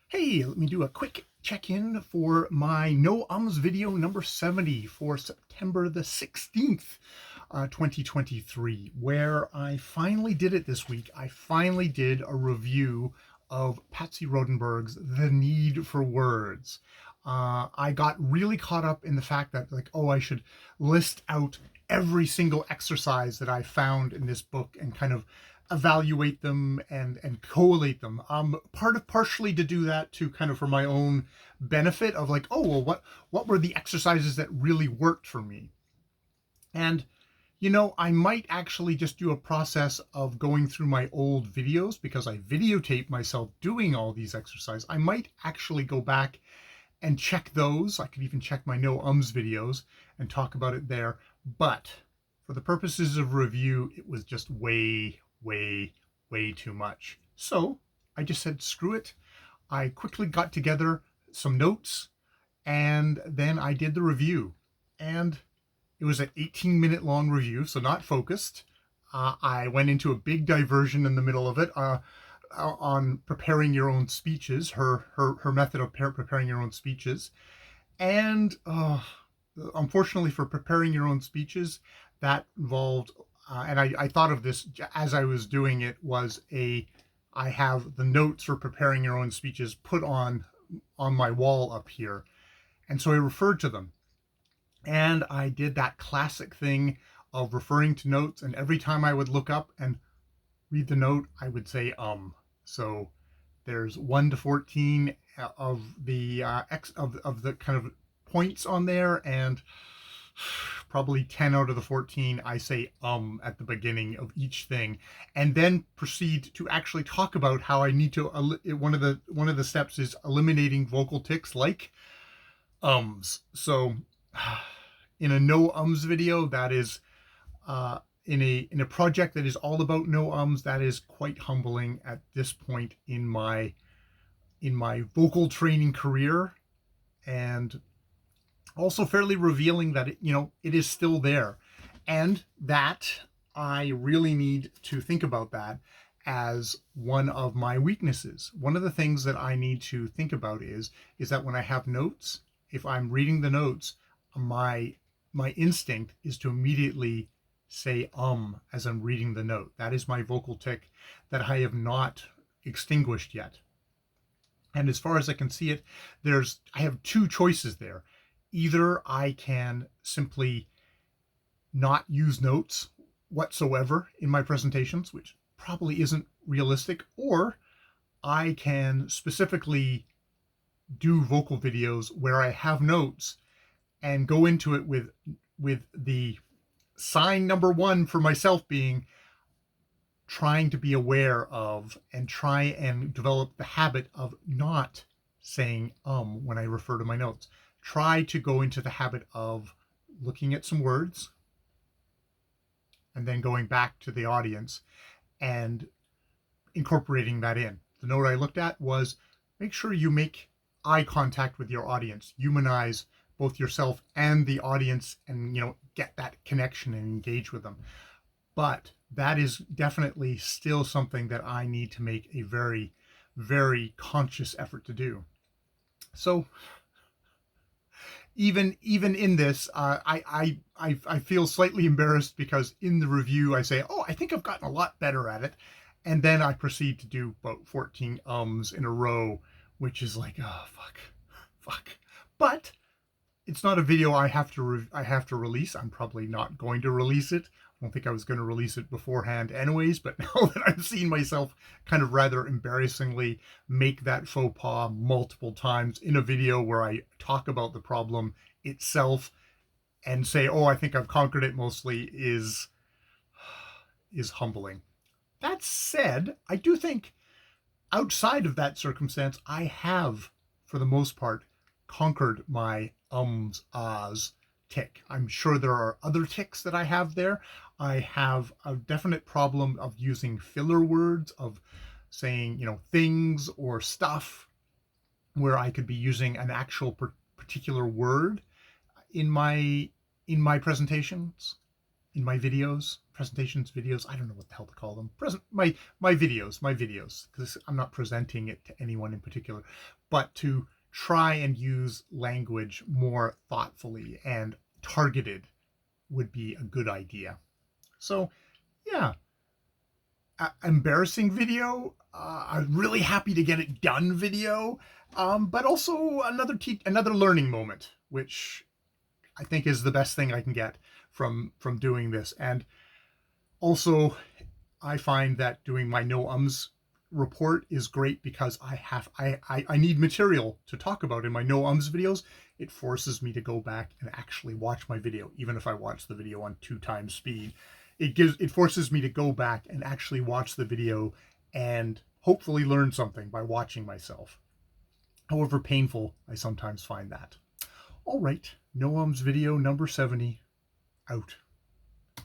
Hey, let me do a quick check-in for my No Ums video number 70 for September the 16th, 2023, where I finally did it this week. I finally did a review of Patsy Rodenberg's The Need for Words. I got really caught up in the fact that, I should list out every single exercise that I found in this book and kind of evaluate them and collate them. Partially to do that to kind of for my own benefit of what were the exercises that really worked for me? And I might actually just do a process of going through my old videos because I videotape myself doing all these exercises. I might actually go back and check those. I could even check my No Ums videos and talk about it there. But for the purposes of review, it was just way too much. So I just said, screw it. I quickly got together some notes and then I did the review. And it was an 18-minute long review, so not focused. I went into a big diversion in the middle of it on preparing your own speeches, her method of preparing your own speeches. And unfortunately for preparing your own speeches, that involved and I thought of this as I was doing it, I have the notes for preparing your own speeches put on my wall up here. And so I referred to them. And I did that classic thing of referring to notes. And every time I would look up and read the note, I would say, So there's 1 to 14 of the of the kind of points on there, and probably 10 out of the 14 I say at the beginning of each thing, and then proceed to actually talk about how I need to one of the steps is eliminating vocal tics like so in a No Ums video, that is in a project that is all about no ums, that is quite humbling at this point in my vocal training career, and also fairly revealing that it is still there, and that I really need to think about that as one of my weaknesses. One of the things that I need to think about is that when I have notes, if I'm reading the notes, my instinct is to immediately say as I'm reading the note. That is my vocal tic that I have not extinguished yet. And as far as I can see it, I have two choices there. Either I can simply not use notes whatsoever in my presentations, which probably isn't realistic, or I can specifically do vocal videos where I have notes and go into it with the sign number one for myself being trying to be aware of and try and develop the habit of not saying when I refer to my notes. Try to go into the habit of looking at some words and then going back to the audience and incorporating that in. The note I looked at was make sure you make eye contact with your audience, humanize both yourself and the audience, and get that connection and engage with them. But that is definitely still something that I need to make a very conscious effort to do. So even in this, I feel slightly embarrassed because in the review I say, I think I've gotten a lot better at it, and then I proceed to do about 14 ums in a row, which is like, oh fuck. But it's not a video I have to release. I'm probably not going to release it. I don't think I was going to release it beforehand anyways, but now that I've seen myself kind of rather embarrassingly make that faux pas multiple times in a video where I talk about the problem itself and say, I think I've conquered it mostly, is humbling. That said, I do think outside of that circumstance, I have, for the most part, conquered my ahs tic. I'm sure there are other tics that I have there. I have a definite problem of using filler words, of saying, things or stuff, where I could be using an actual particular word in my presentations. in my videos, presentations, videos. I don't know what the hell to call them. My videos, because I'm not presenting it to anyone in particular, but to try and use language more thoughtfully and targeted would be a good idea. So yeah, embarrassing video. I'm really happy to get it done video, but also another learning moment, which I think is the best thing I can get from doing this. And also, I find that doing my no ums report is great because I need material to talk about in my no ums videos. It forces me to go back and actually watch my video, even if I watch the video on 2x speed. It forces me to go back and actually watch the video and hopefully learn something by watching myself. However painful I sometimes find that. All right, no ums video number 70 out.